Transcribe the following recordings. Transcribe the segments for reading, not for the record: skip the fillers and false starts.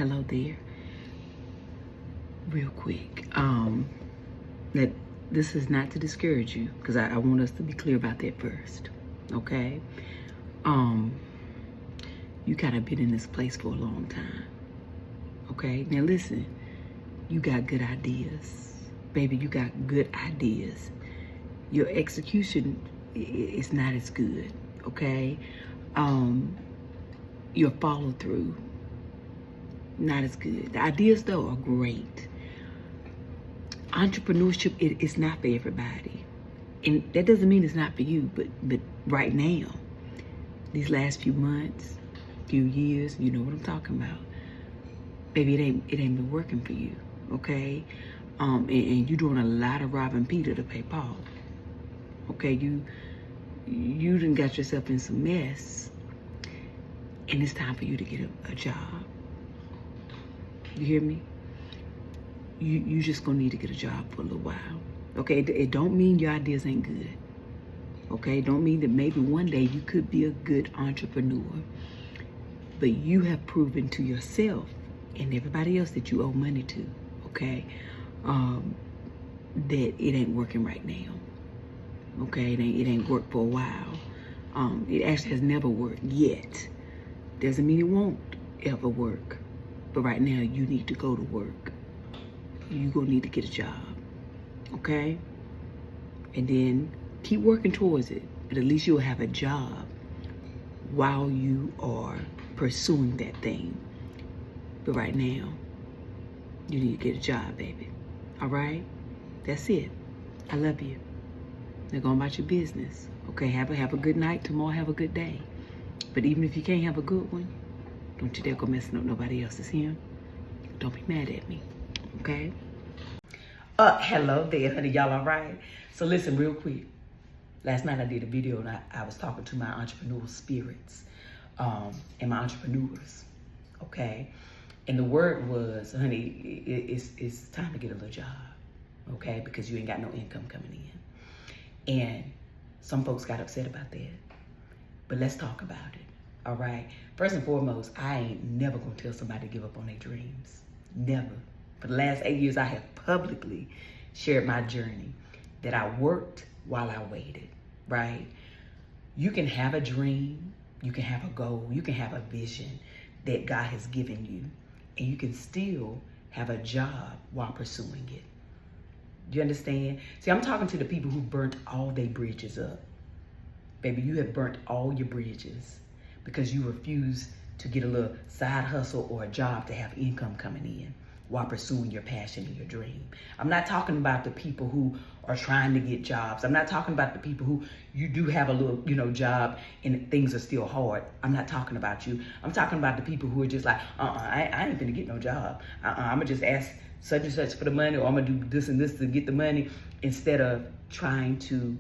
Hello there. Real quick, that this is not to discourage you, because I want us to be clear about that first, okay? You kind of been in this place for a long time, okay? Now listen, you got good ideas. Baby, you got good ideas. Your execution is not as good, okay? Your follow through, not as good. The ideas though are great. Entrepreneurship is not for everybody. And that doesn't mean it's not for you, but right now, these last few months, few years, you know what I'm talking about. Baby, it ain't been working for you, okay? And you doing a lot of robbing Peter to pay Paul. Okay, you done got yourself in some mess, and it's time for you to get a job. You hear me? You just gonna need to get a job for a little while. Okay, it don't mean your ideas ain't good. Okay, it don't mean that maybe one day you could be a good entrepreneur. But you have proven to yourself and everybody else that you owe money to, okay, that it ain't working right now. Okay, it ain't worked for a while. It actually has never worked yet. Doesn't mean it won't ever work. But right now you need to go to work. You're gonna need to get a job, okay? And then keep working towards it. But at least you'll have a job while you are pursuing that thing. But right now, you need to get a job, baby. All right? That's it. I love you. Now go about your business. Okay, have a good night. Tomorrow have a good day. But even if you can't have a good one, don't you dare go messing up nobody else's here. Don't be mad at me. Okay? Hello there, honey. Y'all all right? So listen real quick. Last night I did a video and I was talking to my entrepreneurial spirits and my entrepreneurs, okay? And the word was, honey, it's time to get a little job, okay? Because you ain't got no income coming in. And some folks got upset about that. But let's talk about it, all right? First and foremost, I ain't never gonna tell somebody to give up on their dreams. Never. For the last 8 years, I have publicly shared my journey that I worked while I waited, right? You can have a dream, you can have a goal, you can have a vision that God has given you, and you can still have a job while pursuing it. Do you understand? See, I'm talking to the people who burnt all their bridges up. Baby, you have burnt all your bridges because you refuse to get a little side hustle or a job to have income coming in while pursuing your passion and your dream. I'm not talking about the people who are trying to get jobs. I'm not talking about the people who you do have a little, job and things are still hard. I'm not talking about you. I'm talking about the people who are just like, I ain't gonna get no job. I'm gonna just ask such and such for the money, or I'm gonna do this and this to get the money, instead of trying to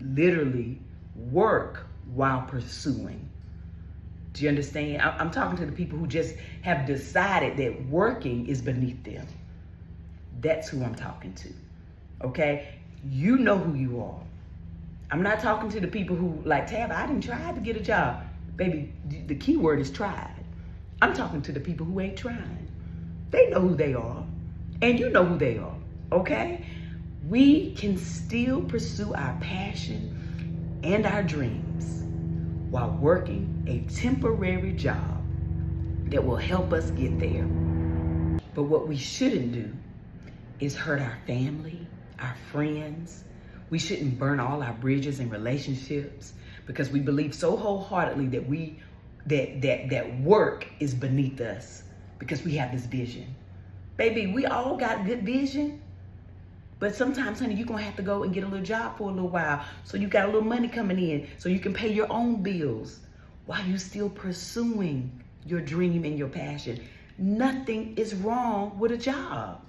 literally work while pursuing. Do you understand? I'm talking to the people who just have decided that working is beneath them. That's who I'm talking to, okay? You know who you are. I'm not talking to the people who, like, Tab, I didn't try to get a job. Baby, the key word is tried. I'm talking to the people who ain't trying. They know who they are, and you know who they are, okay? We can still pursue our passion and our dreams while working a temporary job that will help us get there. But what we shouldn't do is hurt our family, our friends. We shouldn't burn all our bridges and relationships because we believe so wholeheartedly that work is beneath us because we have this vision. Baby, we all got good vision. But sometimes, honey, you're going to have to go and get a little job for a little while so you got a little money coming in so you can pay your own bills while you're still pursuing your dream and your passion. Nothing is wrong with a job,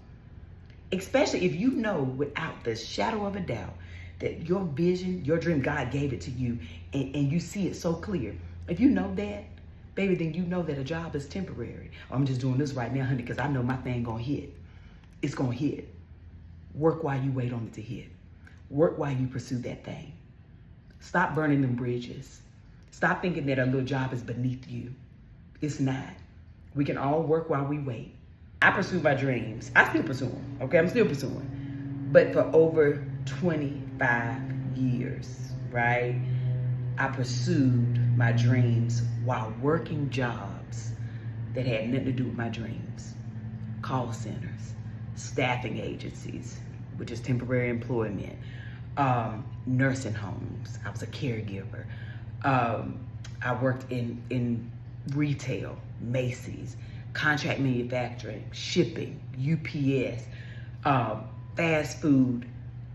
especially if you know without the shadow of a doubt that your vision, your dream, God gave it to you and you see it so clear. If you know that, baby, then you know that a job is temporary. I'm just doing this right now, honey, because I know my thing going to hit. It's going to hit. Work while you wait on it to hit. Work while you pursue that thing. Stop burning them bridges. Stop thinking that a little job is beneath you. It's not. We can all work while we wait. I pursue my dreams. I still pursue them. Okay, I'm still pursuing. But for over 25 years, right? I pursued my dreams while working jobs that had nothing to do with my dreams. Call centers, staffing agencies, which is temporary employment, nursing homes. I was a caregiver. I worked in retail, Macy's, contract manufacturing, shipping, UPS, fast food.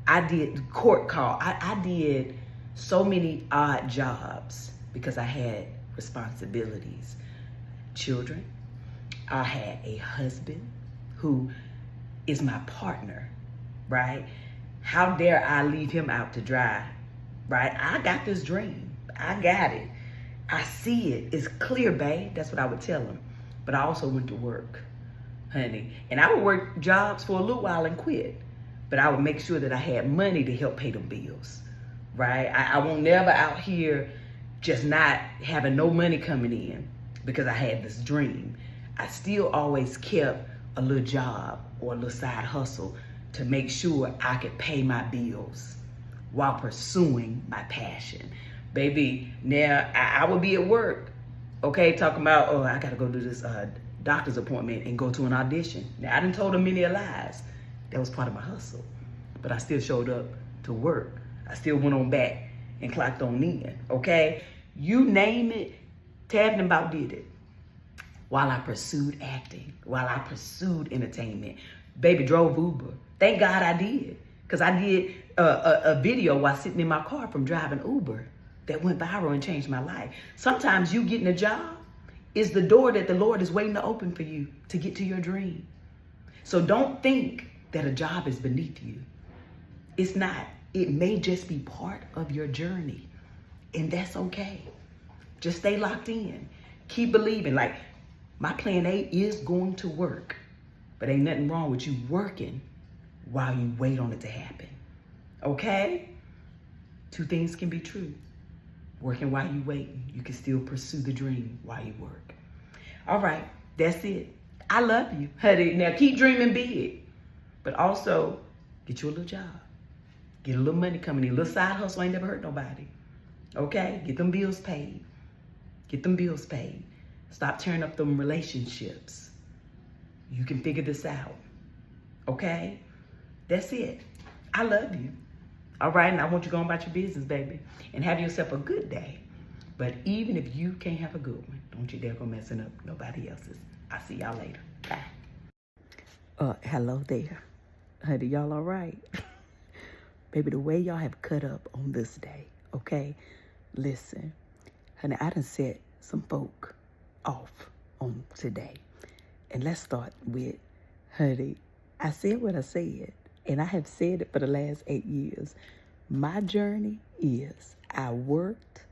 I did court call. I did so many odd jobs because I had responsibilities. Children. I had a husband who is my partner, right? How dare I leave him out to dry, right? I got this dream. I got it. I see it. It's clear, babe. That's what I would tell him. But I also went to work, honey. And I would work jobs for a little while and quit. But I would make sure that I had money to help pay the bills, right? I won't never out here just not having no money coming in because I had this dream. I still always kept a little job or a little side hustle to make sure I could pay my bills while pursuing my passion. Baby, now I would be at work, okay, talking about, oh, I gotta go do this doctor's appointment and go to an audition. Now, I done told them many a lies. That was part of my hustle. But I still showed up to work. I still went on back and clocked on in, okay? You name it, Tabitha about did it. While I pursued acting, while I pursued entertainment. Baby, drove Uber. Thank God I did. Because I did a video while sitting in my car from driving Uber that went viral and changed my life. Sometimes you getting a job is the door that the Lord is waiting to open for you to get to your dream. So don't think that a job is beneath you. It's not. It may just be part of your journey. And that's okay. Just stay locked in. Keep believing. Like, my plan A is going to work. But ain't nothing wrong with you working while you wait on it to happen. Okay? Two things can be true. Working while you wait. You can still pursue the dream while you work. All right. That's it. I love you, honey. Now keep dreaming big. But also, get you a little job. Get a little money coming in. A little side hustle ain't never hurt nobody. Okay? Get them bills paid. Get them bills paid. Stop tearing up them relationships. You can figure this out. Okay? That's it. I love you. All right? And I want you to go about your business, baby. And have yourself a good day. But even if you can't have a good one, don't you dare go messing up nobody else's. I'll see y'all later. Bye. Hello there. Honey, y'all all right? Baby, the way y'all have cut up on this day, okay? Listen, honey, I done set some folk off on today. And let's start with, honey, I said what I said, and I have said it for the last 8 years. My journey is I worked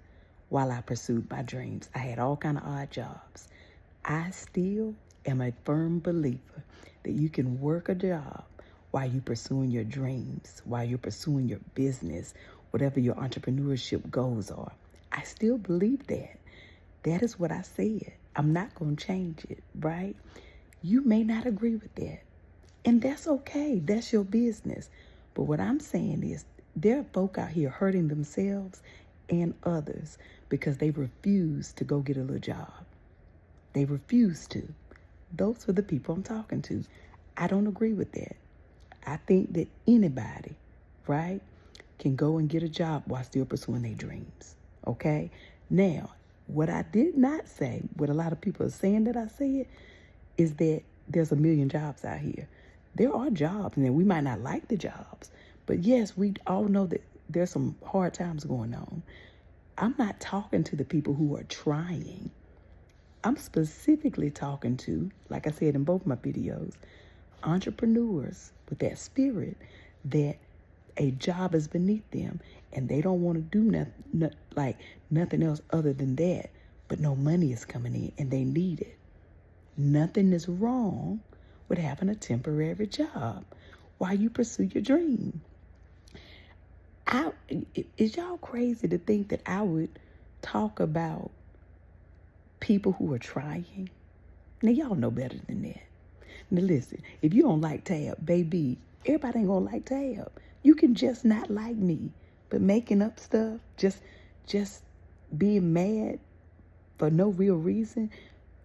while I pursued my dreams. I had all kind of odd jobs. I still am a firm believer that you can work a job while you're pursuing your dreams, while you're pursuing your business, whatever your entrepreneurship goals are. I still believe that. That is what I said. I'm not going to change it, right? You may not agree with that. And that's okay. That's your business. But what I'm saying is there are folk out here hurting themselves and others because they refuse to go get a little job. They refuse to. Those are the people I'm talking to. I don't agree with that. I think that anybody, right, can go and get a job while still pursuing their dreams. Okay? Now, what I did not say, what a lot of people are saying that I said, is that there's a million jobs out here. There are jobs, and we might not like the jobs, but yes, we all know that there's some hard times going on. I'm not talking to the people who are trying. I'm specifically talking to, like I said in both my videos, entrepreneurs with that spirit that a job is beneath them and they don't want to do nothing else other than that, but no money is coming in and they need it. Nothing is wrong with having a temporary job while you pursue your dream. Is y'all crazy to think that I would talk about people who are trying? Now, y'all know better than that. Now, listen, if you don't like Tab, baby, everybody ain't gonna like Tab. You can just not like me. But making up stuff, just being mad for no real reason,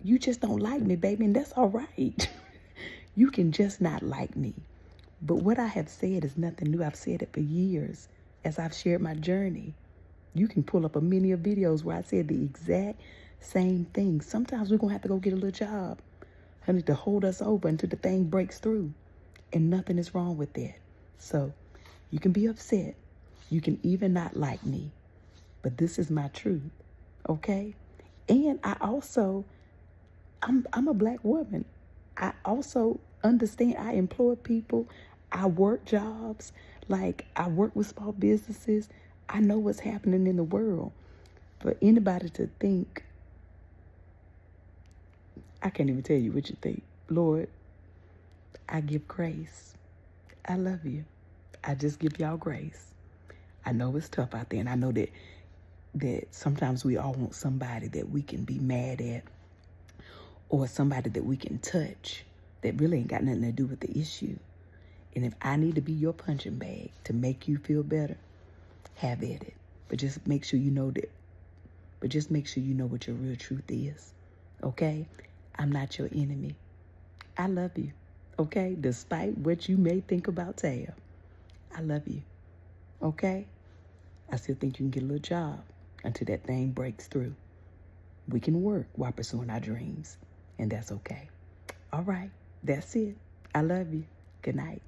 you just don't like me, baby, and that's all right. You can just not like me. But what I have said is nothing new. I've said it for years as I've shared my journey. You can pull up a many of videos where I said the exact same thing. Sometimes we're going to have to go get a little job, honey, to hold us over until the thing breaks through. And nothing is wrong with that. So you can be upset. You can even not like me. But this is my truth, okay? And I'm a black woman. I also understand I employ people. I work jobs. Like, I work with small businesses. I know what's happening in the world. For anybody to think, I can't even tell you what you think. Lord, I give grace. I love you. I just give y'all grace. I know it's tough out there, and I know that sometimes we all want somebody that we can be mad at, or somebody that we can touch that really ain't got nothing to do with the issue. And if I need to be your punching bag to make you feel better, have at it. But just make sure you know that. But just make sure you know what your real truth is. Okay? I'm not your enemy. I love you. Okay? Despite what you may think about Tab, I love you. Okay? I still think you can get a little job until that thing breaks through. We can work while pursuing our dreams, and that's okay. All right, that's it. I love you. Good night.